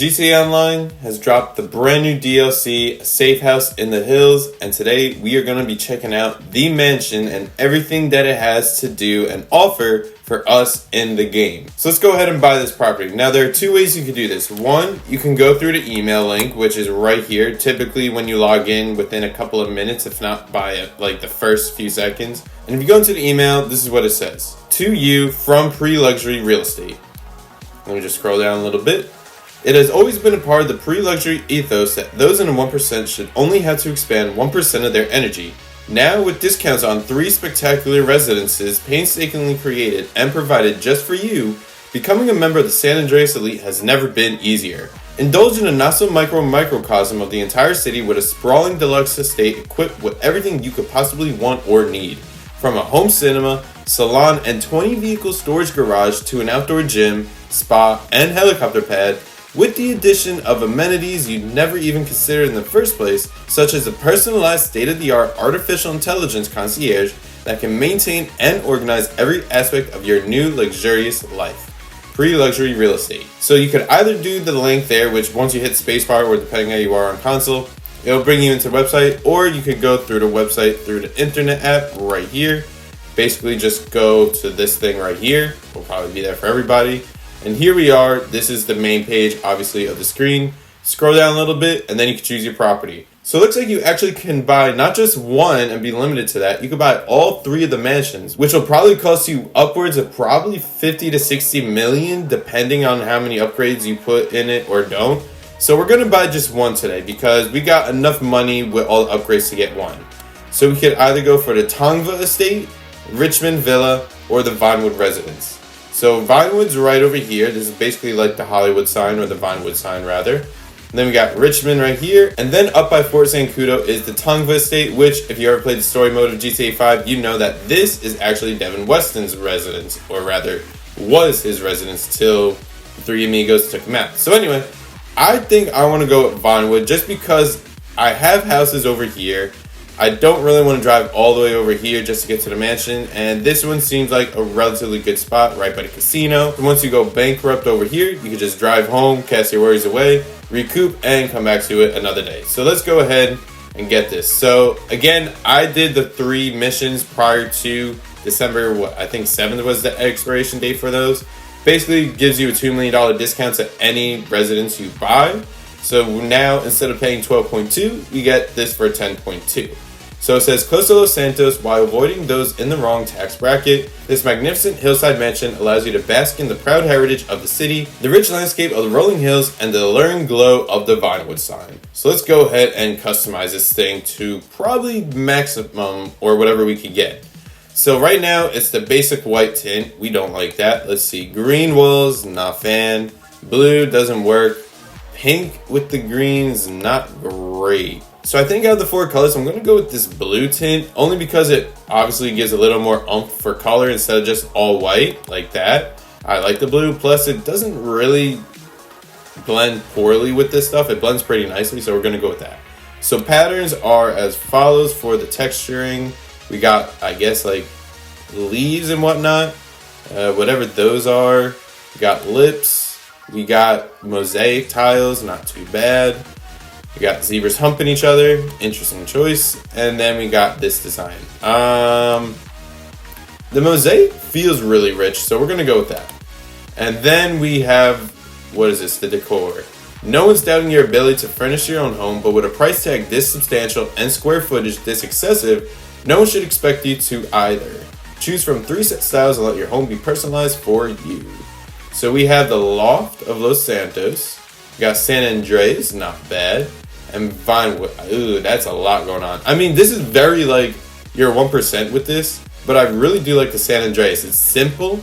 GTA Online has dropped the brand new DLC, Safehouse in the Hills, and today we are going to be checking out the mansion and everything that it has to do and offer for us in the game. So let's go ahead and buy this property. Now there are two ways you can do this. One, you can go through the email link, which is right here, typically when you log in within a couple of minutes, if not by like the first few seconds. And if you go into the email, this is what it says. To you from Pre-Luxury Real Estate. Let me just scroll down a little bit. It has always been a part of the pre-luxury ethos that those in the 1% should only have to expand 1% of their energy. Now, with discounts on 3 spectacular residences painstakingly created and provided just for you, becoming a member of the San Andreas elite has never been easier. Indulge in a not-so-microcosm of the entire city with a sprawling deluxe estate equipped with everything you could possibly want or need. From a home cinema, salon, and 20-vehicle storage garage to an outdoor gym, spa, and helicopter pad, with the addition of amenities you'd never even considered in the first place, such as a personalized state-of-the-art artificial intelligence concierge that can maintain and organize every aspect of your new luxurious life. Pre-luxury real estate. So you could either do the link there, which once you hit spacebar, or depending how you are on console, it'll bring you into the website, or you could go through the website through the internet app right here. Basically just go to this thing right here. Will probably be there for everybody. And here we are. This is the main page, obviously, of the screen. Scroll down a little bit, and then you can choose your property. So it looks like you actually can buy not just one and be limited to that. You can buy all 3 of the mansions, which will probably cost you upwards of probably 50 to 60 million, depending on how many upgrades you put in it or don't. So we're going to buy just one today because we got enough money with all the upgrades to get one. So we could either go for the Tongva Estate, Richmond Villa, or the Vinewood Residence. So Vinewood's right over here. This is basically like the Hollywood sign, or the Vinewood sign rather. And then we got Richmond right here. And then up by Fort Zancudo is the Tongva Estate, which if you ever played the story mode of GTA 5, you know that this is actually Devin Weston's residence, or rather was his residence till the 3 amigos took him out. So anyway, I think I want to go with Vinewood just because I have houses over here. I don't really want to drive all the way over here just to get to the mansion, and this one seems like a relatively good spot right by the casino. And once you go bankrupt over here, you can just drive home, cast your worries away, recoup, and come back to it another day. So let's go ahead and get this. So again, I did the 3 missions prior to December, I think 7th was the expiration date for those. Basically gives you a $2 million discount to any residence you buy. So now instead of paying 12.2, you get this for 10.2. So it says, close to Los Santos while avoiding those in the wrong tax bracket. This magnificent hillside mansion allows you to bask in the proud heritage of the city, the rich landscape of the rolling hills, and the alluring glow of the Vinewood sign. So let's go ahead and customize this thing to probably maximum or whatever we could get. So right now it's the basic white tint. We don't like that. Let's see. Green walls, not fan. Blue doesn't work. Pink with the greens, not great. So I think out of the 4 colors, I'm going to go with this blue tint, only because it obviously gives a little more oomph for color instead of just all white like that. I like the blue, plus it doesn't really blend poorly with this stuff. It blends pretty nicely, so we're going to go with that. So patterns are as follows for the texturing. We got, I guess, like leaves and whatnot, whatever those are. We got lips. We got mosaic tiles, not too bad. We got zebras humping each other, interesting choice. And then we got this design. The mosaic feels really rich, so we're gonna go with that. And then we have, what is this, the decor. No one's doubting your ability to furnish your own home, but with a price tag this substantial and square footage this excessive, no one should expect you to either. Choose from 3 set styles and let your home be personalized for you. So we have the Loft of Los Santos. We got San Andreas, not bad. And Vinewood, ooh, that's a lot going on. I mean, this is very like, you're 1% with this, but I really do like the San Andreas. It's simple,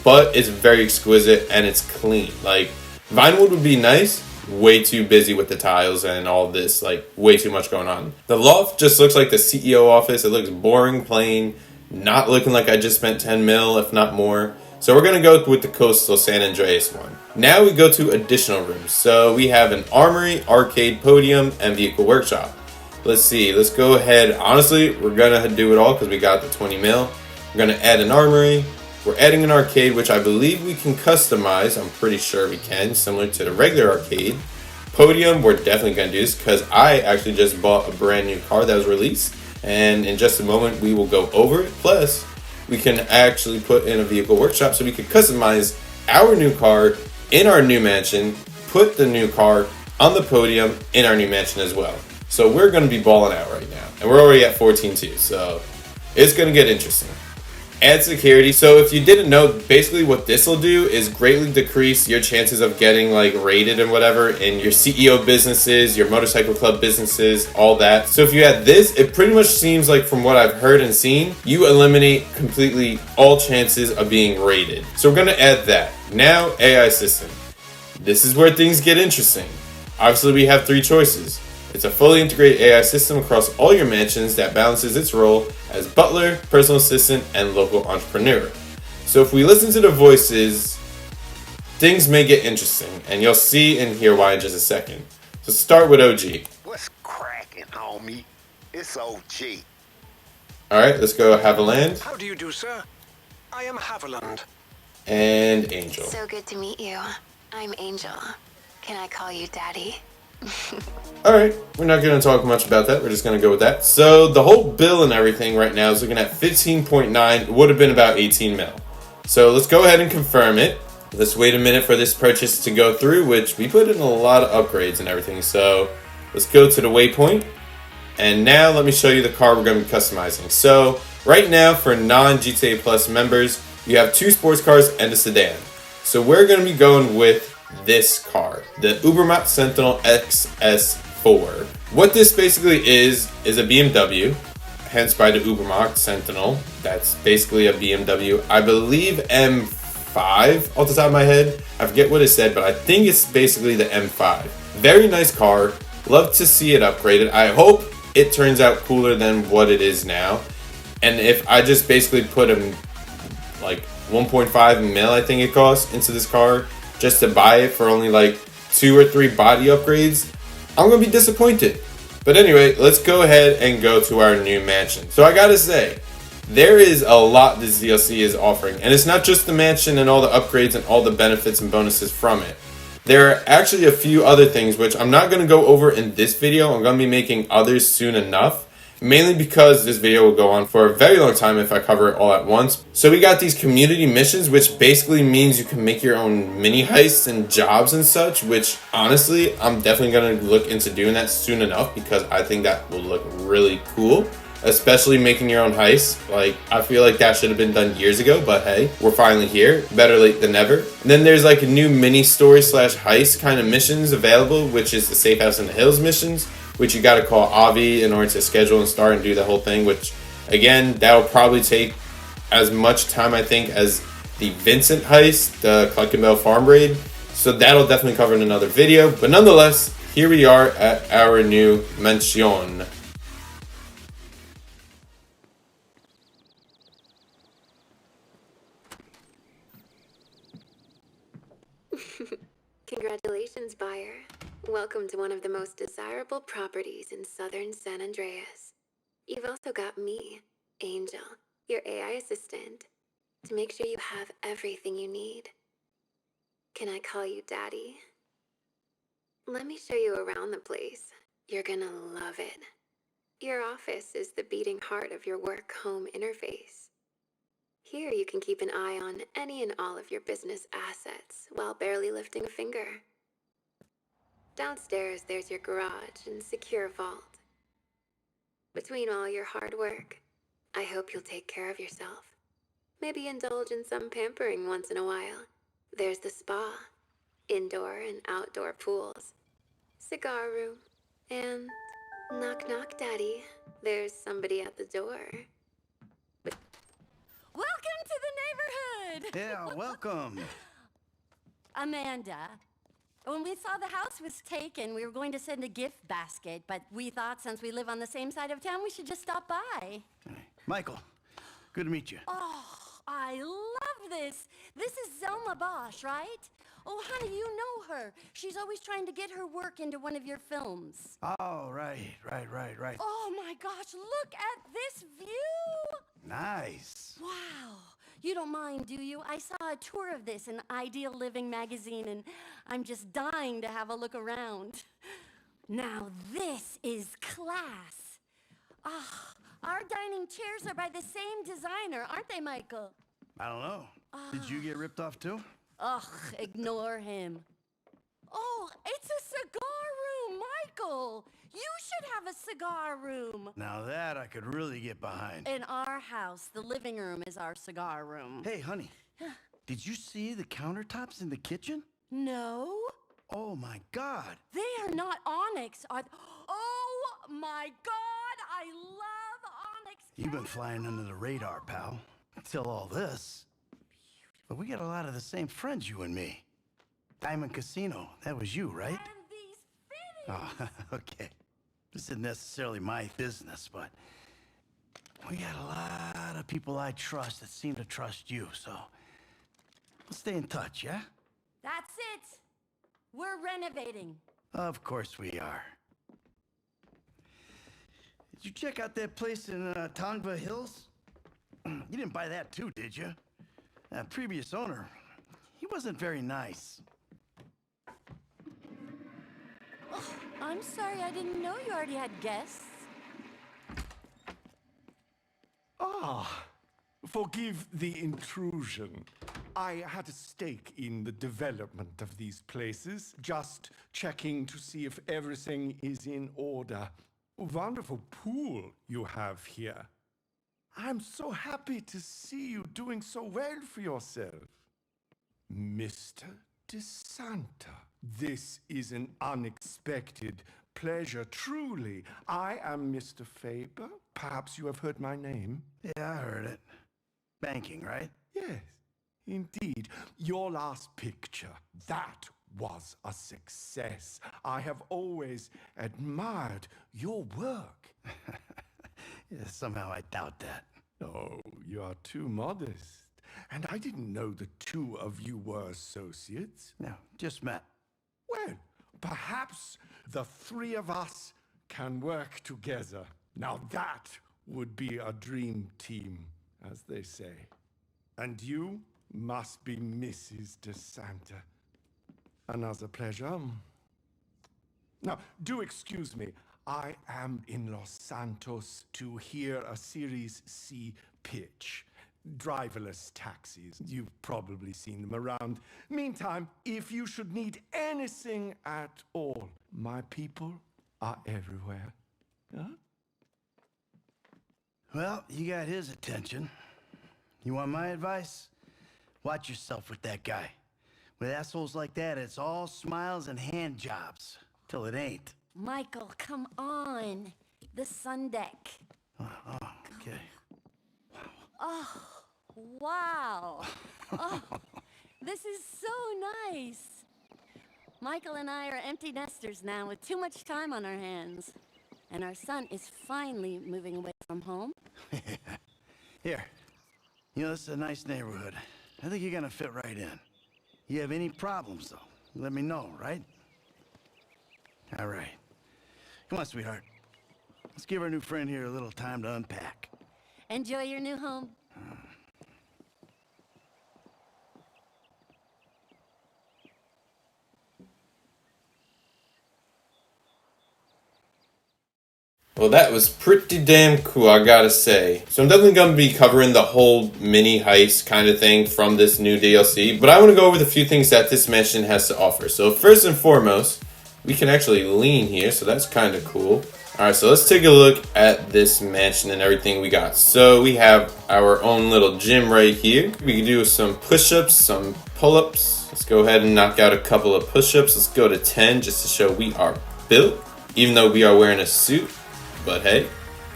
but it's very exquisite and it's clean. Like, Vinewood would be nice, way too busy with the tiles and all this, like, way too much going on. The Loft just looks like the CEO office. It looks boring, plain, not looking like I just spent 10 mil, if not more. So we're going to go with the Coastal San Andreas one. Now we go to additional rooms. So we have an armory, arcade, podium, and vehicle workshop. Let's see. Let's go ahead. Honestly, we're going to do it all because we got the 20 mil. We're going to add an armory, We're adding an arcade, which I believe we can customize. I'm pretty sure we can, similar to the regular arcade. Podium, we're definitely going to do this because I actually just bought a brand new car that was released. And in just a moment, we will go over it. Plus, we can actually put in a vehicle workshop so we can customize our new car in our new mansion, put the new car on the podium in our new mansion as well. So we're going to be balling out right now. And we're already at 14-2, so it's going to get interesting. Add security. So if you didn't know, basically what this will do is greatly decrease your chances of getting like raided and whatever in your CEO businesses, your motorcycle club businesses, all that. So if you add this, it pretty much seems like from what I've heard and seen, you eliminate completely all chances of being raided. So we're going to add that. Now, AI system. This is where things get interesting. Obviously, we have three choices. It's a fully integrated AI system across all your mansions that balances its role as butler, personal assistant, and local entrepreneur. So if we listen to the voices, things may get interesting, and you'll see and hear why in just a second. So start with OG. What's cracking, homie? It's OG. Alright, let's go Haviland. How do you do, sir? I am Haviland. And Angel. So good to meet you. I'm Angel. Can I call you Daddy? Alright, we're not going to talk much about that. We're just going to go with that. So the whole bill and everything right now is looking at 15.9. It would have been about 18 mil. So let's go ahead and confirm it. Let's wait a minute for this purchase to go through, which we put in a lot of upgrades and everything. So let's go to the waypoint. And now let me show you the car we're going to be customizing. So right now for non-GTA Plus members, you have two sports cars and a sedan. So we're going to be going with this car, the Ubermacht Sentinel XS4. What this basically is a BMW, hence by the Ubermacht Sentinel. That's basically a BMW, I believe M5 off the top of my head. I forget what it said, but I think it's basically the M5. Very nice car. Love to see it upgraded. I hope it turns out cooler than what it is now. And if I just basically put a like 1.5 mil, I think it costs, into this car just to buy it for only like 2 or 3 body upgrades, I'm gonna be disappointed. But anyway, let's go ahead and go to our new mansion. So I gotta say, there is a lot this DLC is offering, and it's not just the mansion and all the upgrades and all the benefits and bonuses from it. There are actually a few other things which I'm not gonna go over in this video. I'm gonna be making others soon enough. Mainly because this video will go on for a very long time if I cover it all at once. So we got these community missions, which basically means you can make your own mini heists and jobs and such, which honestly, I'm definitely going to look into doing that soon enough because I think that will look really cool. Especially making your own heists. Like, I feel like that should have been done years ago, but hey, we're finally here. Better late than never. And then there's like a new mini story / heist kind of missions available, which is the Safehouse in the Hills missions, which you got to call Avi in order to schedule and start and do the whole thing, which again, that will probably take as much time, I think, as the Vincent heist, the Cluckenbell farm raid. So that'll definitely cover in another video. But nonetheless, here we are at our new mansion. Congratulations, buyer. Welcome to one of the most desirable properties in southern San Andreas. You've also got me, Angel, your AI assistant, to make sure you have everything you need. Can I call you Daddy? Let me show you around the place. You're gonna love it. Your office is the beating heart of your work-home interface. Here you can keep an eye on any and all of your business assets while barely lifting a finger. Downstairs, there's your garage and secure vault. Between all your hard work, I hope you'll take care of yourself. Maybe indulge in some pampering once in a while. There's the spa, indoor and outdoor pools, cigar room, and knock knock, Daddy. There's somebody at the door. Welcome to the neighborhood! Yeah, welcome. Amanda, when we saw the house was taken, we were going to send a gift basket, but we thought since we live on the same side of town, we should just stop by. Michael, good to meet you. Oh, I love this. This is Zelma Bosch, right? Oh, honey, you know her. She's always trying to get her work into one of your films. Oh, right. Oh my gosh, look at this view! Nice. Wow, You don't mind, do you? I saw a tour of this in Ideal Living magazine, and I'm just dying to have a look around. Now this is class. Our dining chairs are by the same designer, aren't they, Michael? I don't know. Did you get ripped off too? Ugh, ignore him. Oh, it's a cigar room, Michael. You should have a cigar room. Now that I could really get behind. In our house, the living room is our cigar room. Hey, honey, did you see the countertops in the kitchen? No. Oh my God. They are not onyx, are Oh my God, I love onyx. You've been flying under the radar, pal. Until all this. But we got a lot of the same friends, you and me. Diamond Casino, that was you, right? And these fittings. Oh, okay. This isn't necessarily my business, but we got a lot of people I trust that seem to trust you, so we'll stay in touch, yeah? That's it. We're renovating. Of course we are. Did you check out that place in Vinewood Hills? You didn't buy that too, did you? That previous owner, he wasn't very nice. Oh, I'm sorry, I didn't know you already had guests. Forgive the intrusion. I had a stake in the development of these places, just checking to see if everything is in order. Wonderful pool you have here. I'm so happy to see you doing so well for yourself. Mr. DeSanta, this is an unexpected pleasure, truly. I am Mr. Faber. Perhaps you have heard my name? Yeah, I heard it. Banking, right? Yes, indeed. Your last picture, that was a success. I have always admired your work. Yeah, somehow I doubt that. Oh, you are too modest. And I didn't know the two of you were associates. No, just met. Well, perhaps the three of us can work together. Now that would be a dream team, as they say. And you must be Mrs. DeSanta. Another pleasure. Now, do excuse me. I am in Los Santos to hear a Series C pitch. Driverless taxis. You've probably seen them around. Meantime, if you should need anything at all, my people are everywhere. Huh? Well, you got his attention. You want my advice? Watch yourself with that guy. With assholes like that, it's all smiles and hand jobs. Till it ain't. Michael, come on. The sun deck. Okay. Wow. Oh, this is so nice. Michael and I are empty nesters now with too much time on our hands. And our son is finally moving away from home. Here. You know, this is a nice neighborhood. I think you're gonna fit right in. You have any problems, though, let me know, right? All right. Come on, sweetheart. Let's give our new friend here a little time to unpack. Enjoy your new home. Well, that was pretty damn cool, I gotta say. So I'm definitely gonna be covering the whole mini heist kind of thing from this new DLC, but I want to go over the few things that this mansion has to offer. So first and foremost, we can actually lean here, so that's kind of cool. Alright, so let's take a look at this mansion and everything we got. So we have our own little gym right here. We can do some push-ups, some pull-ups. Let's go ahead and knock out a couple of push-ups. Let's go to 10 just to show we are built, even though we are wearing a suit. But hey,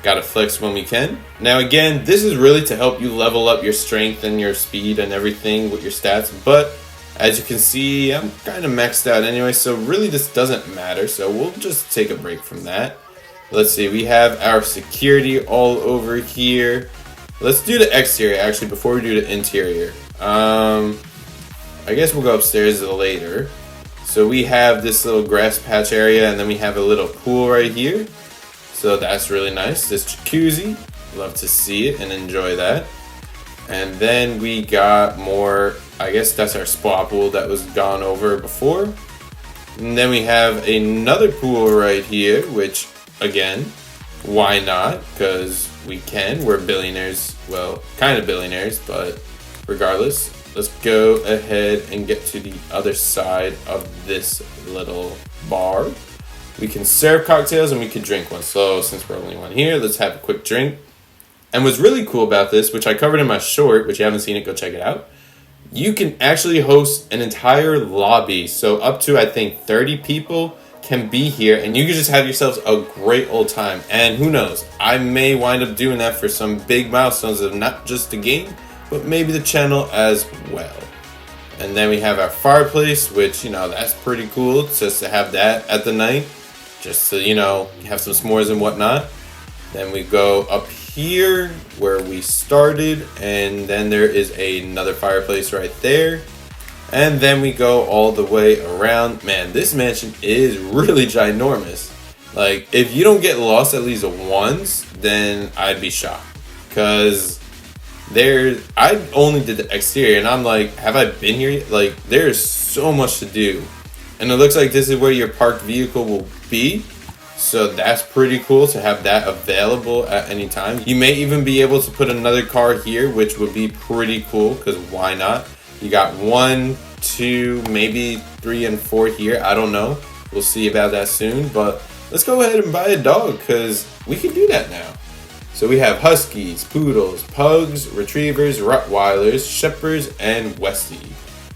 gotta flex when we can. Now again, this is really to help you level up your strength and your speed and everything with your stats. But as you can see, I'm kind of maxed out anyway, so really this doesn't matter. So we'll just take a break from that. Let's see, we have our security all over here. Let's do the exterior actually before we do the interior. I guess we'll go upstairs later. So we have this little grass patch area, and then we have a little pool right here. So that's really nice. This jacuzzi, love to see it and enjoy that. And then we got more, I guess that's our spa pool that was gone over before. And then we have another pool right here, which, again, why not? Because we can. We're billionaires. Well, kind of billionaires, but regardless. Let's go ahead and get to the other side of this little bar. We can serve cocktails and we can drink one. So since we're only one here, let's have a quick drink. And what's really cool about this, which I covered in my short, which you haven't seen it, go check it out. You can actually host an entire lobby. So up to, I think, 30 people can be here. And you can just have yourselves a great old time. And who knows, I may wind up doing that for some big milestones of not just the game, but maybe the channel as well. And then we have our fireplace, which, you know, that's pretty cool. Just to have that at the night. Just to, you know, have some s'mores and whatnot. Then we go up here where we started, and then there is another fireplace right there. And then we go all the way around. Man, this mansion is really ginormous. Like, if you don't get lost at least once, then I'd be shocked. Because I only did the exterior, and I'm like, have I been here yet? Like, there's so much to do. And it looks like this is where your parked vehicle will be. So that's pretty cool to have that available at any time. You may even be able to put another car here, which would be pretty cool, because why not? You got 1, 2, maybe 3 and 4 here. I don't know. We'll see about that soon. But let's go ahead and buy a dog, because we can do that now. So we have Huskies, Poodles, Pugs, Retrievers, Rottweilers, Shepherds, and Westie.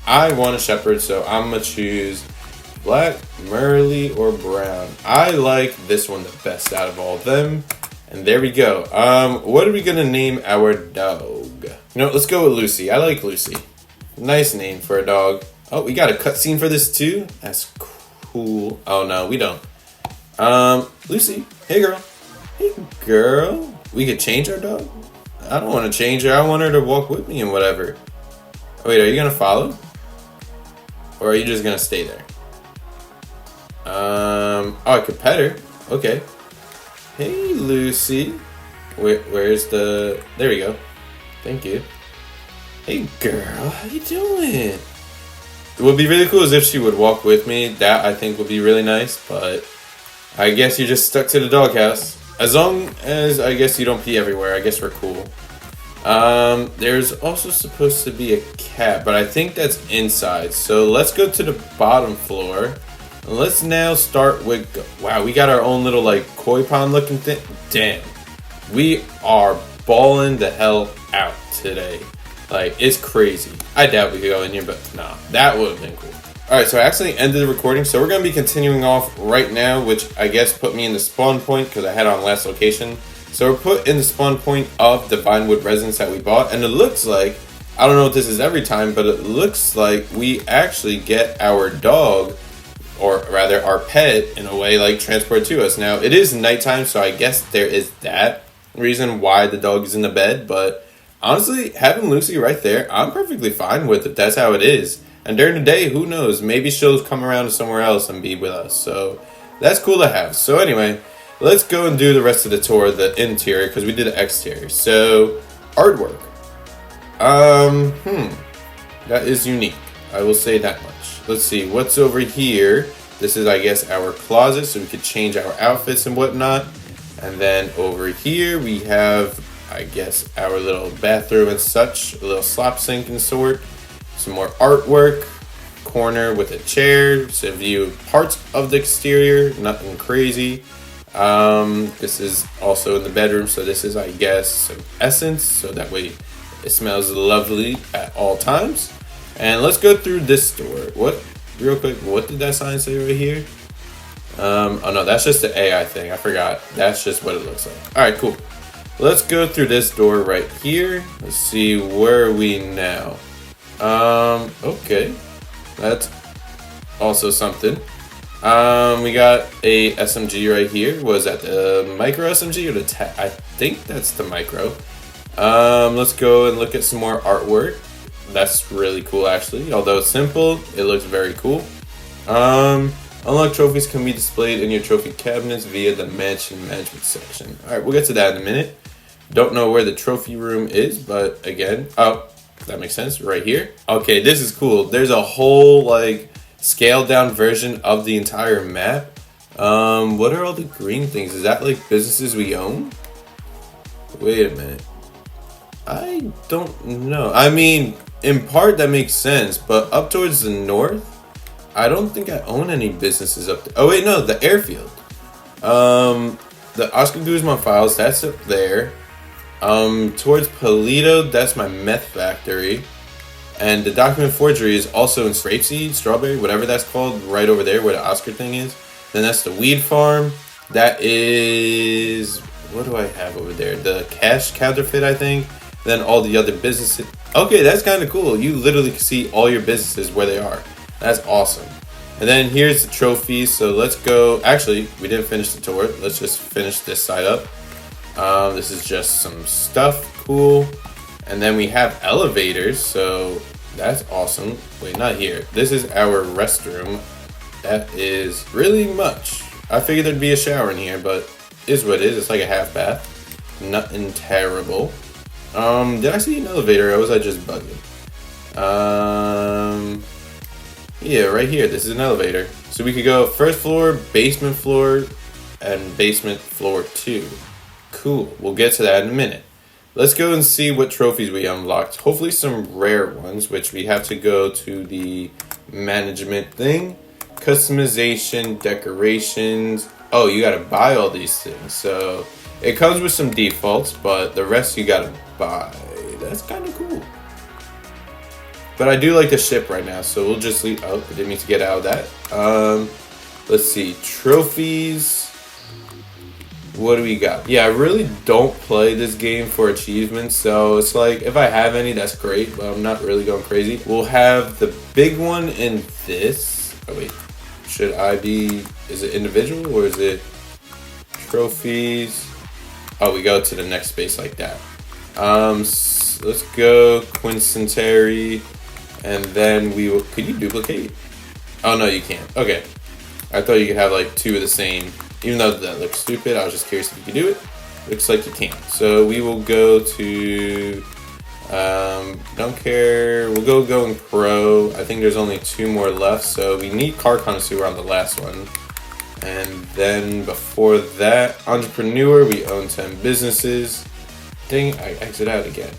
I want a Shepherd, so I'm going to choose Black, Merle, or Brown. I like this one the best out of all of them. And there we go. What are we gonna name our dog? You know, let's go with Lucy. I like Lucy. Nice name for a dog. Oh, we got a cutscene for this too? That's cool. Oh no, we don't. Lucy. Hey girl. Hey girl. We could change our dog? I don't want to change her. I want her to walk with me and whatever. Oh, wait, are you gonna follow? Or are you just gonna stay there? Oh, I could pet her. Okay. Hey, Lucy. Where's the... There we go. Thank you. Hey, girl. How you doing? It would be really cool as if she would walk with me. That, I think, would be really nice. But I guess you're just stuck to the doghouse. As long as, I guess, you don't pee everywhere. I guess we're cool. There's also supposed to be a cat. But I think that's inside. So let's go to the bottom floor. Let's now start with, wow, we got our own little like koi pond looking thing. Damn, we are balling the hell out today. Like, it's crazy. I doubt we could go in here, but nah, that would have been cool. All right, so I actually ended the recording, so we're gonna be continuing off right now, which I guess put me in the spawn point because I had on last location. So we're put in the spawn point of the Vinewood residence that we bought, and it looks like, I don't know if this is every time, but it looks like we actually get our dog, or rather our pet, in a way, like transported to us. Now, it is nighttime, so I guess there is that reason why the dog is in the bed, but honestly, having Lucy right there, I'm perfectly fine with if that's how it is. And during the day, who knows, maybe she'll come around to somewhere else and be with us, so that's cool to have. So anyway, let's go and do the rest of the tour, the interior, because we did the exterior. So, artwork. That is unique, I will say that much. Let's see, what's over here? This is, I guess, our closet, so we could change our outfits and whatnot. And then over here, we have, I guess, our little bathroom and such. A little slop sink and sort. Some more artwork. Corner with a chair. So view parts of the exterior. Nothing crazy. This is also in the bedroom, so this is, I guess, some essence. So that way it smells lovely at all times. And let's go through this door. Real quick, what did that sign say right here? Oh no, that's just the AI thing. I forgot. That's just what it looks like. Alright, cool. Let's go through this door right here. Let's see, where are we now? Okay. That's also something. We got a SMG right here. Was that the micro SMG or the I think that's the micro. Let's go and look at some more artwork. That's really cool, actually. Although it's simple, it looks very cool. Unlocked trophies can be displayed in your trophy cabinets via the mansion management section. Alright, we'll get to that in a minute. Don't know where the trophy room is, but again, oh, that makes sense, right here. Okay, this is cool. There's a whole like scaled down version of the entire map. What are all the green things? Is that like businesses we own? Wait a minute. I don't know. I mean, in part that makes sense, but up towards the north, I don't think I own any businesses up there. Oh wait, no, the airfield. The Oscar Guzman Files, that's up there. Towards Polito, that's my meth factory. And the document forgery is also in Rapeseed, Strawberry, whatever that's called, right over there where the Oscar thing is. Then that's the weed farm. That is, what do I have over there? The cash counterfeit, I think. Then all the other businesses. Okay, that's kind of cool. You literally can see all your businesses where they are. That's awesome. And then here's the trophies. So let's go. Actually, we didn't finish the tour. Let's just finish this side up. This is just some stuff. Cool. And then we have elevators. So that's awesome. Wait, not here. This is our restroom. That is really much. I figured there'd be a shower in here, but is what it is. It's like a half bath. Nothing terrible. Did I see an elevator or was I just bugging? Yeah, right here. This is an elevator. So we could go first floor, basement floor, and basement floor 2. Cool. We'll get to that in a minute. Let's go and see what trophies we unlocked. Hopefully some rare ones, which we have to go to the management thing. Customization, decorations. Oh, you gotta buy all these things. So it comes with some defaults, but the rest you gotta buy. That's kind of cool. But I do like the ship right now, so we'll just leave. Oh, I didn't mean to get out of that. Let's see. Trophies. What do we got? Yeah, I really don't play this game for achievements, so it's like if I have any, that's great, but I'm not really going crazy. We'll have the big one in this. Oh, wait. Should I be... Is it individual or is it trophies? Oh, we go to the next space like that. Let's go Quincentenary, and then we will... Could you duplicate? Oh, no, you can't. Okay. I thought you could have like 2 of the same. Even though that looks stupid, I was just curious if you could do it. Looks like you can. So we will go to... don't care. We'll go going pro. I think there's only 2 more left, so we need car connoisseur on the last one. And then before that, entrepreneur, we own 10 businesses. Dang, I exit out again.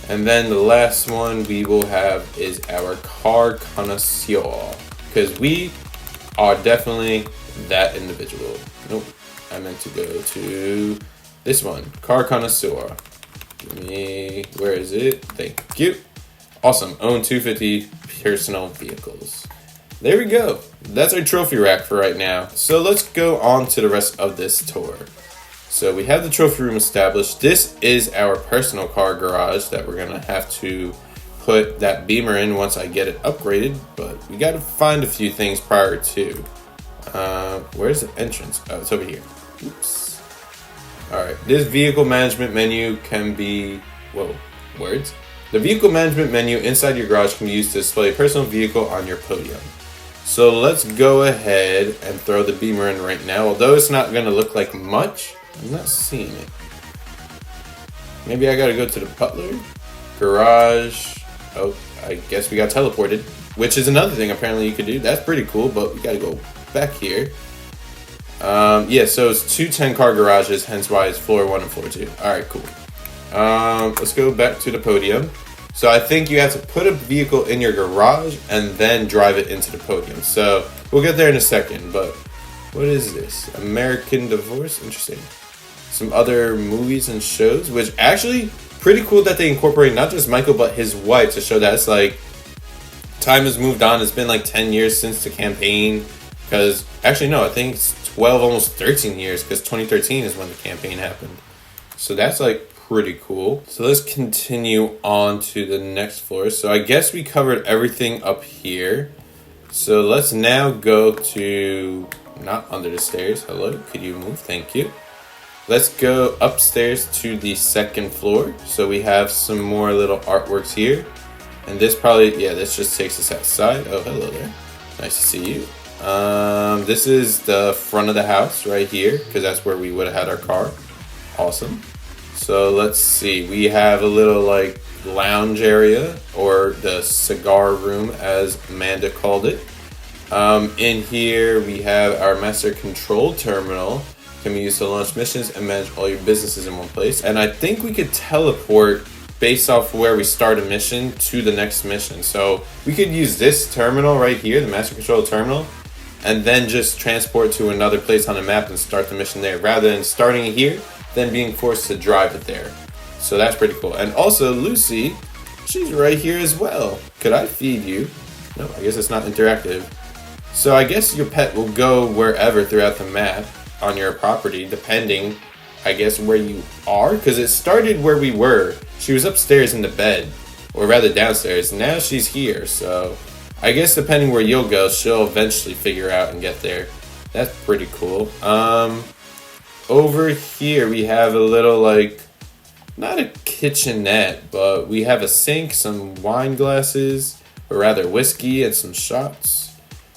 And then the last one we will have is our car connoisseur, because we are definitely that individual. Nope, I meant to go to this one, car connoisseur. Give me, where is it? Thank you. Awesome, own 250 personal vehicles. There we go. That's our trophy rack for right now. So let's go on to the rest of this tour. So we have the trophy room established. This is our personal car garage that we're gonna have to put that Beamer in once I get it upgraded, but we gotta find a few things prior to. Where's the entrance? Oh, it's over here. Oops. Alright, this vehicle management menu can be, whoa, words? The vehicle management menu inside your garage can be used to display a personal vehicle on your podium. So let's go ahead and throw the Beamer in right now. Although it's not going to look like much, I'm not seeing it. Maybe I got to go to the butler. Garage. Oh, I guess we got teleported. Which is another thing apparently you could do. That's pretty cool, but we got to go back here. Yeah, so it's 2 10-car garages, hence why it's floor 1 and floor 2. Alright, cool. Let's go back to the podium. So I think you have to put a vehicle in your garage and then drive it into the podium. So we'll get there in a second, but what is this? American Divorce? Interesting. Some other movies and shows, which actually pretty cool that they incorporate not just Michael, but his wife to show that it's like time has moved on. It's been like 10 years since the campaign. Because, actually, no, I think it's 12, almost 13 years, because 2013 is when the campaign happened. So that's, like, pretty cool. So let's continue on to the next floor. So I guess we covered everything up here. So let's now go to, not under the stairs. Hello, could you move? Thank you. Let's go upstairs to the 2nd floor. So we have some more little artworks here. And this probably, yeah, this just takes us outside. Oh, hello there. Nice to see you. This is the front of the house right here, because that's where we would have had our car. Awesome. So let's see. We have a little like lounge area, or the cigar room as Amanda called it. In here we have our master control terminal. Can be used to launch missions and manage all your businesses in one place. And I think we could teleport based off where we start a mission to the next mission. So we could use this terminal right here, the master control terminal, and then just transport to another place on the map and start the mission there, rather than starting it here, then being forced to drive it there. So that's pretty cool. And also Lucy, she's right here as well. Could I feed you? No, I guess it's not interactive. So I guess your pet will go wherever throughout the map on your property, depending, I guess, where you are, because it started where we were. She was upstairs in the bed, or rather downstairs. Now she's here, so I guess depending where you'll go, she'll eventually figure out and get there. That's pretty cool. Over here we have a little, like, not a kitchenette, but we have a sink, some wine glasses, or rather whiskey, and some shots.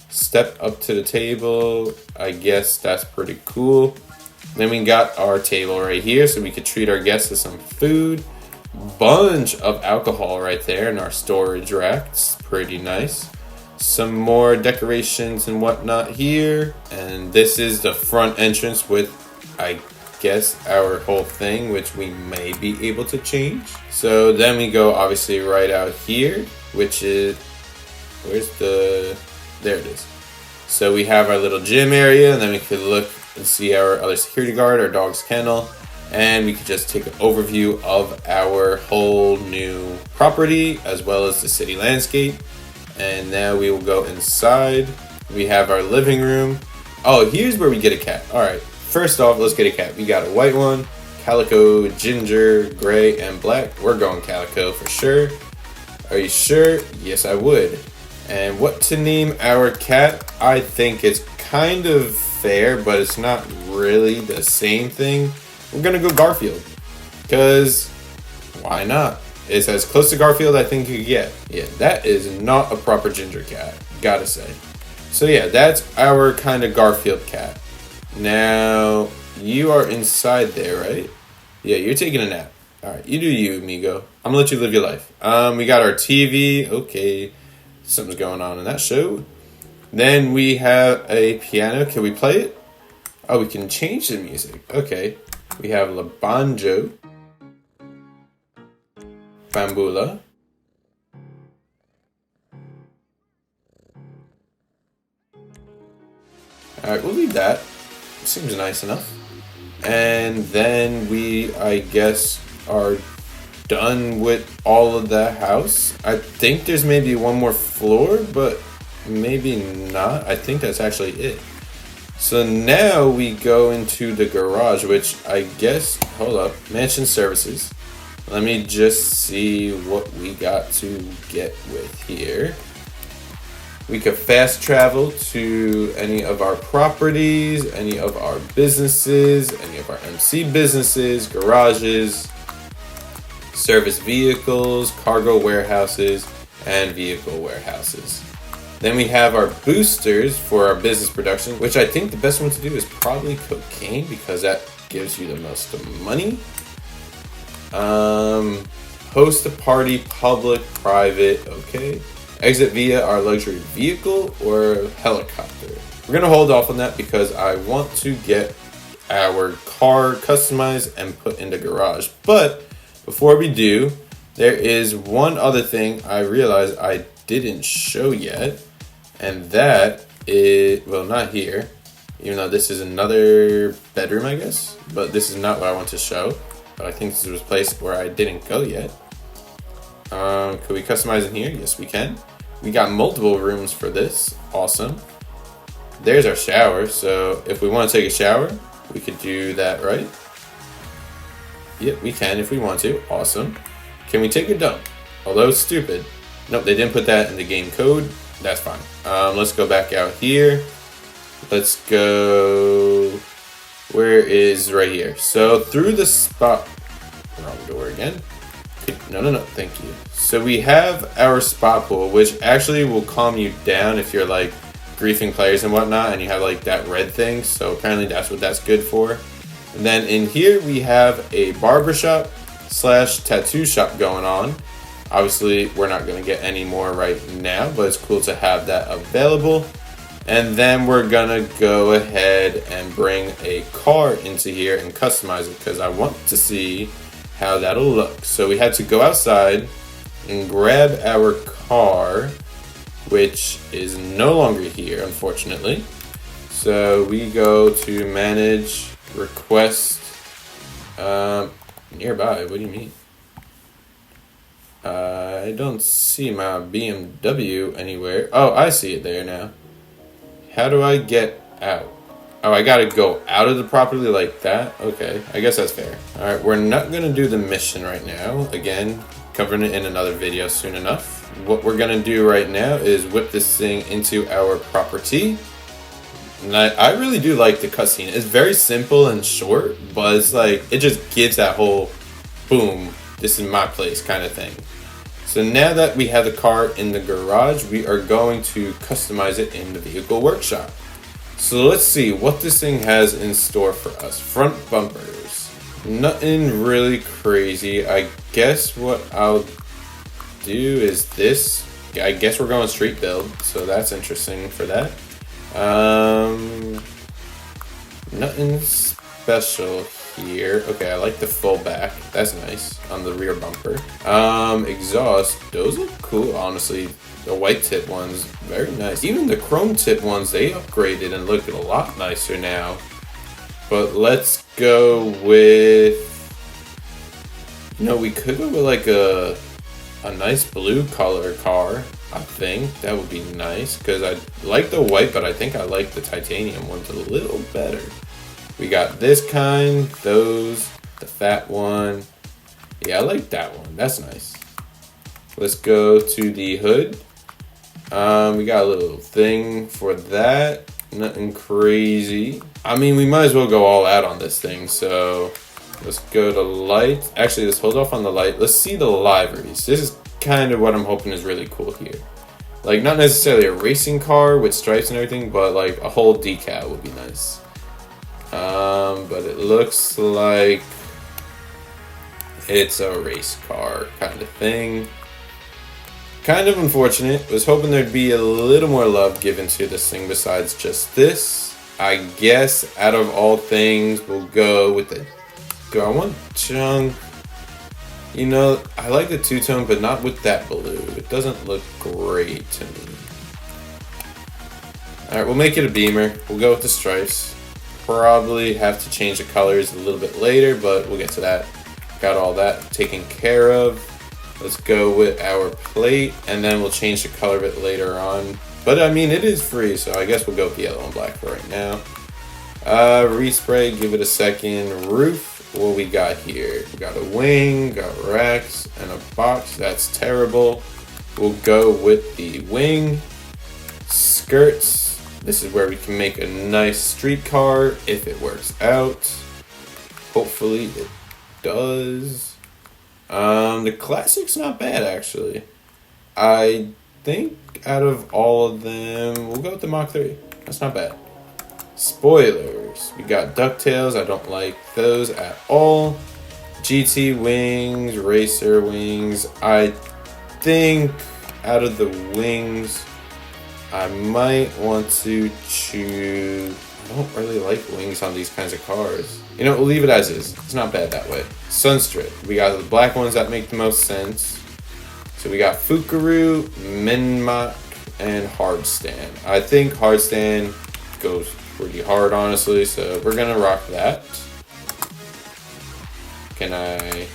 Step up to the table. I guess that's pretty cool. Then we got our table right here, so we could treat our guests to some food. Bunch of alcohol right there in our storage racks. Pretty nice. Some more decorations and whatnot here. And this is the front entrance with, I guess, our whole thing, which we may be able to change. So then we go obviously right out here, which is, there it is. So we have our little gym area, and then we could look and see our other security guard, our dog's kennel, and we could just take an overview of our whole new property as well as the city landscape. And now we will go inside. We have our living room. Oh, here's where we get a cat. All right, first off, let's get a cat. We got a white one, calico, ginger, gray, and black. We're going calico for sure. Are you sure? Yes, I would. And what to name our cat? I think it's kind of fair, but it's not really the same thing. We're gonna go Garfield, because why not? It's as close to Garfield I think you could get. Yeah, that is not a proper ginger cat, gotta say. So yeah, that's our kind of Garfield cat. Now, you are inside there, right? Yeah, you're taking a nap. Alright, you do you, amigo. I'm gonna let you live your life. We got our TV. Okay, something's going on in that show. Then we have a piano. Can we play it? Oh, we can change the music. Okay. We have La Banjo, Bambula, alright, we'll leave that. Seems nice enough. And then we, I guess, are done with all of the house. I think there's maybe one more floor, but maybe not. I think that's actually it. So now we go into the garage, which I guess, hold up, mansion services. Let me just see what we got to get with here. We could fast travel to any of our properties, any of our businesses, any of our MC businesses, garages, service vehicles, cargo warehouses, and vehicle warehouses. Then we have our boosters for our business production, which I think the best one to do is probably cocaine, because that gives you the most money. Host a party, public, private, okay. Exit via our luxury vehicle or helicopter. We're gonna hold off on that because I want to get our car customized and put in the garage. But before we do, there is one other thing I realized I didn't show yet. And that is, well, not here, even though this is another bedroom, I guess. But this is not what I want to show. But I think this is a place where I didn't go yet. Could we customize in here? Yes, we can. We got multiple rooms for this. Awesome. There's our shower. So if we want to take a shower, we could do that, right? Yep, we can if we want to. Awesome. Can we take a dump? Although it's stupid. Nope, they didn't put that in the game code. That's fine. Let's go back out here. Let's go. Where is right here? So through the spot. Wrong door again. No, thank you. So we have our spot pool, which actually will calm you down if you're like griefing players and whatnot, and you have like that red thing. So apparently that's what that's good for. And then in here we have a barbershop slash tattoo shop going on. Obviously, we're not going to get any more right now, but it's cool to have that available. And then we're going to go ahead and bring a car into here and customize it because I want to see how that'll look. So we had to go outside and grab our car, which is no longer here, unfortunately. So we go to manage, request, nearby. What do you mean? I don't see my BMW anywhere. Oh, I see it there now. How do I get out? Oh, I gotta go out of the property like that? Okay, I guess that's fair. Alright, we're not gonna do the mission right now. Again, covering it in another video soon enough. What we're gonna do right now is whip this thing into our property. And I really do like the cutscene. It's very simple and short, but it's like, it just gives that whole boom, this is my place kind of thing. So now that we have the car in the garage, we are going to customize it in the vehicle workshop. So let's see what this thing has in store for us. Front bumpers. Nothing really crazy. I guess what I'll do is this. I guess we're going street build, so that's interesting for that. Nothing special here. Okay, I like the full back. That's nice on the rear bumper. Exhaust. Those look cool, honestly. The white tip ones, very nice. Even the chrome tip ones, they upgraded and look a lot nicer now. But let's go with, you know, we could go with like a nice blue color car. I think that would be nice because I like the white, but I think I like the titanium ones a little better. We got this kind, those, the fat one. Yeah, I like that one. That's nice. Let's go to the hood. We got a little thing for that. Nothing crazy. I mean, we might as well go all out on this thing. So let's go to light. Actually, let's hold off on the light. Let's see the liveries. This is kind of what I'm hoping is really cool here. Like, not necessarily a racing car with stripes and everything, but like a whole decal would be nice. But it looks like it's a race car kind of thing. Kind of unfortunate. Was hoping there'd be a little more love given to this thing besides just this. I guess out of all things, we'll go with the... I want chunk. You know, I like the two-tone, but not with that blue. It doesn't look great to me. Alright, we'll make it a Beamer. We'll go with the stripes. Probably have to change the colors a little bit later, but we'll get to that. Got all that taken care of. Let's go with our plate, and then we'll change the color of it later on. But I mean, it is free, so I guess we'll go with the yellow and black for right now. Respray, give it a second. Roof, what we got here? We got a wing, got racks, and a box. That's terrible. We'll go with the wing. Skirts. This is where we can make a nice street car if it works out. Hopefully it does. The classic's not bad, actually. I think out of all of them, we'll go with the Mach 3. That's not bad. Spoilers. We got DuckTales. I don't like those at all. GT wings, racer wings. I think out of the wings, I might want to choose... I don't really like wings on these kinds of cars. You know, we'll leave it as is. It's not bad that way. Sunstrip. We got the black ones that make the most sense. So we got Fukaru, Minmach, and Hardstand. I think Hardstand goes pretty hard, honestly, so we're gonna rock that. Can I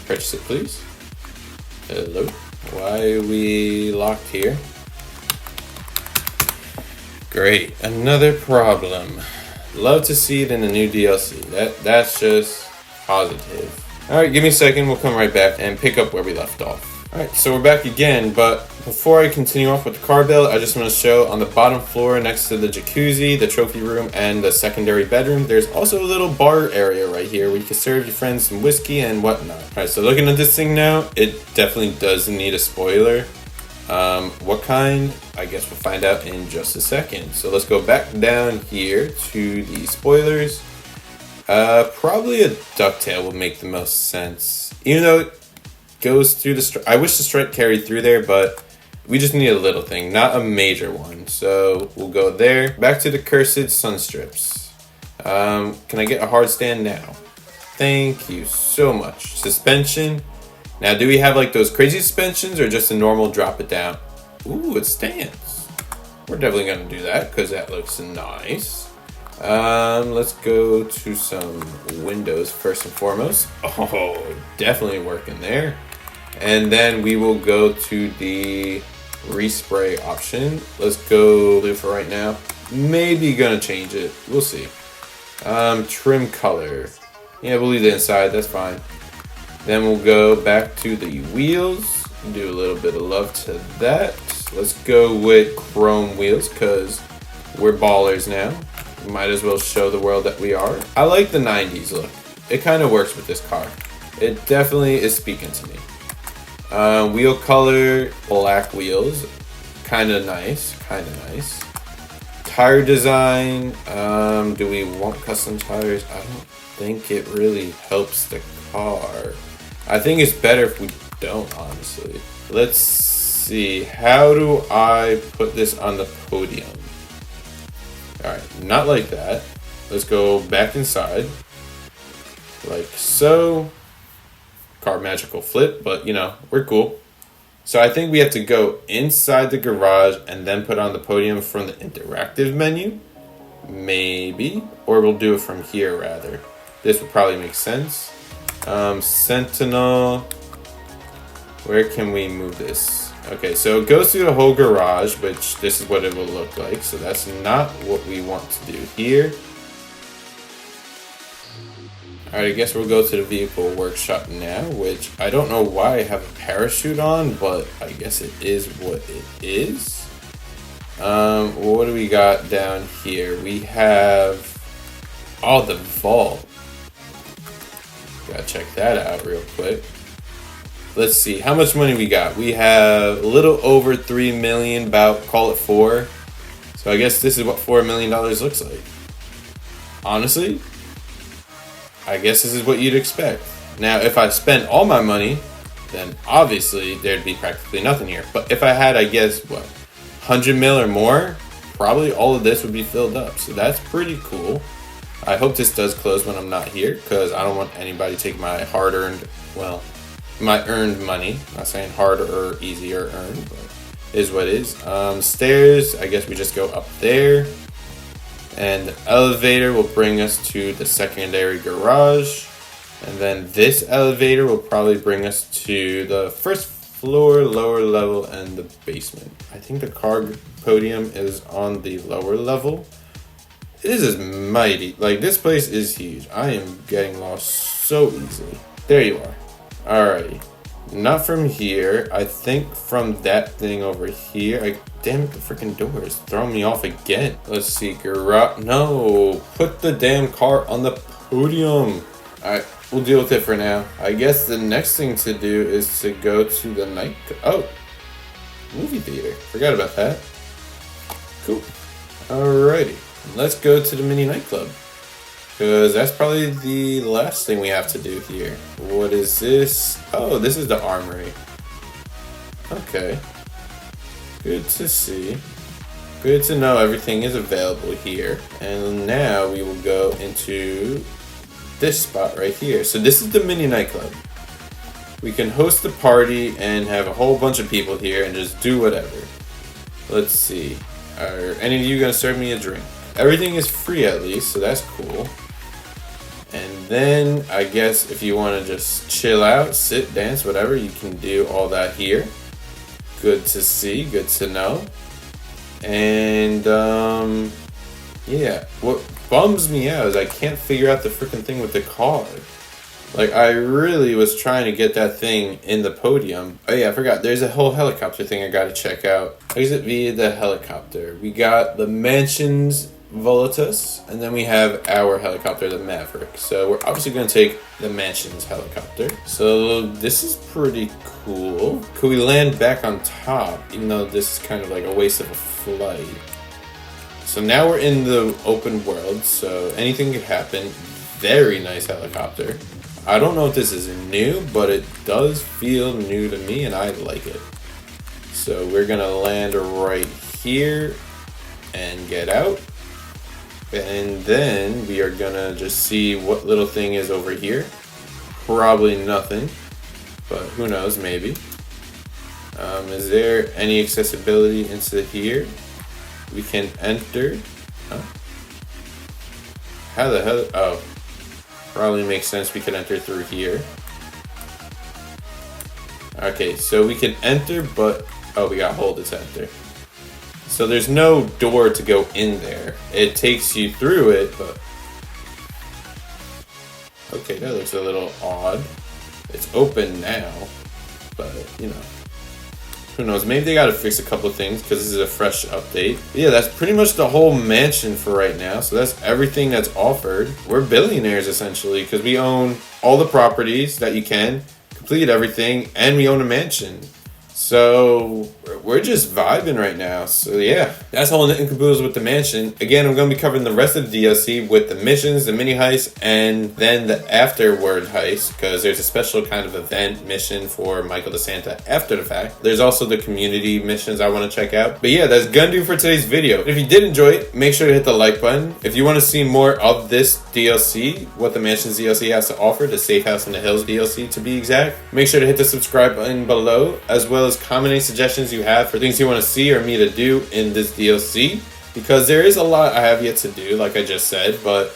purchase it, please? Hello? Why are we locked here? Great, another problem. Love to see it in the new DLC. That's just positive. Alright, give me a second, we'll come right back and pick up where we left off. Alright, so we're back again, but before I continue off with the car build, I just want to show on the bottom floor next to the jacuzzi, the trophy room, and the secondary bedroom, there's also a little bar area right here where you can serve your friends some whiskey and whatnot. Alright, so looking at this thing now, it definitely does need a spoiler. What kind? I guess we'll find out in just a second. So let's go back down here to the spoilers. Probably a ducktail would make the most sense. Even though it goes through the I wish the stripe carried through there, but we just need a little thing, not a major one. So we'll go there. Back to the cursed sun strips. Can I get a hard stand now? Thank you so much. Suspension. Now, do we have like those crazy suspensions or just a normal drop it down? Ooh, it stands. We're definitely gonna do that because that looks nice. Let's go to some windows first and foremost. Oh, definitely working there. And then we will go to the respray option. Let's go blue for right now. Maybe gonna change it. We'll see. Trim color. Yeah, we'll leave the inside. That's fine. Then we'll go back to the wheels. Do a little bit of love to that. Let's go with chrome wheels because we're ballers now. Might as well show the world that we are. I like the 90s look. It kind of works with this car. It definitely is speaking to me. Wheel color, black wheels. Kind of nice. Tire design. Do we want custom tires? I don't think it really helps the car. I think it's better if we don't, honestly. Let's see. How do I put this on the podium? Alright, not like that. Let's go back inside. Like so. Car magical flip, but you know, we're cool. So I think we have to go inside the garage and then put on the podium from the interactive menu. Maybe. Or we'll do it from here rather. This would probably make sense. Sentinel. Where can we move this? Okay, so it goes through the whole garage, which this is what it will look like. So that's not what we want to do here. Alright, I guess we'll go to the vehicle workshop now, which I don't know why I have a parachute on, but I guess it is what it is. What do we got down here? We have the vault. Gotta check that out real quick. Let's see, how much money we got? We have a little over 3 million, about call it 4. So I guess this is what $4 million looks like. Honestly, I guess this is what you'd expect. Now, if I spend all my money, then obviously there'd be practically nothing here. But if I had, I guess, what, 100 mil or more, probably all of this would be filled up. So that's pretty cool. I hope this does close when I'm not here because I don't want anybody to take my hard-earned, well, my earned money. I'm not saying hard or easy or earned, but it is what it is. Stairs, I guess we just go up there. And the elevator will bring us to the secondary garage. And then this elevator will probably bring us to the first floor, lower level, and the basement. I think the car podium is on the lower level. This is mighty. Like, this place is huge. I am getting lost so easily. There you are. Alrighty. Not from here. I think from that thing over here. Damn it, the freaking door is throwing me off again. Let's see, garage. No, put the damn car on the podium. Alright, we'll deal with it for now. I guess the next thing to do is to go to the movie theater. Forgot about that. Cool. Alrighty, let's go to the mini nightclub. Because that's probably the last thing we have to do here. What is this? Oh, this is the armory. Okay. Good to see. Good to know everything is available here. And now we will go into this spot right here. So this is the mini nightclub. We can host a party and have a whole bunch of people here and just do whatever. Let's see. Are any of you going to serve me a drink? Everything is free at least, so that's cool. And then I guess if you want to just chill out, sit, dance, whatever, you can do all that here. Good to see, good to know. And yeah, what bums me out is I can't figure out the freaking thing with the car. Like, I really was trying to get that thing in the podium. Oh yeah, I forgot. There's a whole helicopter thing I gotta check out. Exit via the helicopter. We got the Mansions Volatus, and then we have our helicopter, the Maverick. So we're obviously going to take the Mansions helicopter. So this is pretty cool. Could we land back on top, even though this is kind of like a waste of a flight? So now we're in the open world, so anything could happen. very nice helicopter. I don't know if this is new, but it does feel new to me and I like it. So we're gonna land right here and get out. And then we are gonna just see what little thing is over here. Probably nothing, but who knows, maybe. Is there any accessibility into here? We can enter. Huh? How the hell? Oh, probably makes sense we can enter through here. Okay, so we can enter, but oh, we got hold to enter. So there's no door to go in there. It takes you through it, but okay, that looks a little odd. It's open now, but you know, who knows? Maybe they gotta fix a couple things because this is a fresh update. But yeah, that's pretty much the whole mansion for right now. So that's everything that's offered. We're billionaires essentially because we own all the properties that you can, complete everything, and we own a mansion. So we're just vibing right now. So yeah, that's all in caboodles with the mansion. Again, I'm going to be covering the rest of the DLC with the missions, the mini heist, and then the afterward heist, because there's a special kind of event mission for Michael DeSanta after the fact. There's also the community missions I want to check out. But yeah, that's gonna do for today's video. If you did enjoy it, make sure to hit the like button. If you want to see more of this DLC, what the Mansions DLC has to offer, the Safehouse in the Hills DLC to be exact, make sure to hit the subscribe button below, as well as comment any suggestions you have for things you want to see or me to do in this DLC, because there is a lot I have yet to do, like I just said, but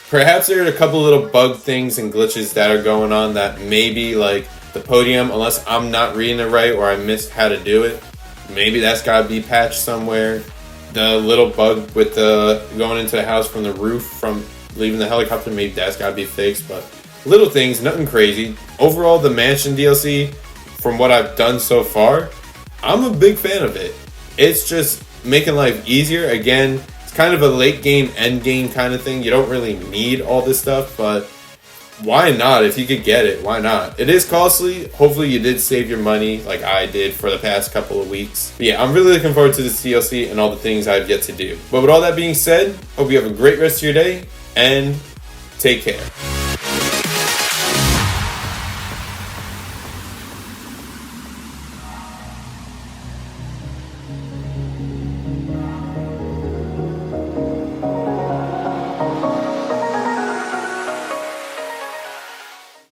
perhaps there are a couple little bug things and glitches that are going on that maybe, like the podium, unless I'm not reading it right or I missed how to do it, maybe that's got to be patched somewhere. The little bug with the going into the house from the roof from leaving the helicopter, maybe that's got to be fixed, but little things, nothing crazy. Overall, the Mansion DLC, from what I've done so far, I'm a big fan of it. It's just making life easier. Again, it's kind of a late game, end game kind of thing. You don't really need all this stuff, but why not? If you could get it, why not? It is costly. Hopefully you did save your money like I did for the past couple of weeks. But yeah, I'm really looking forward to this DLC and all the things I've yet to do. But with all that being said, hope you have a great rest of your day and take care.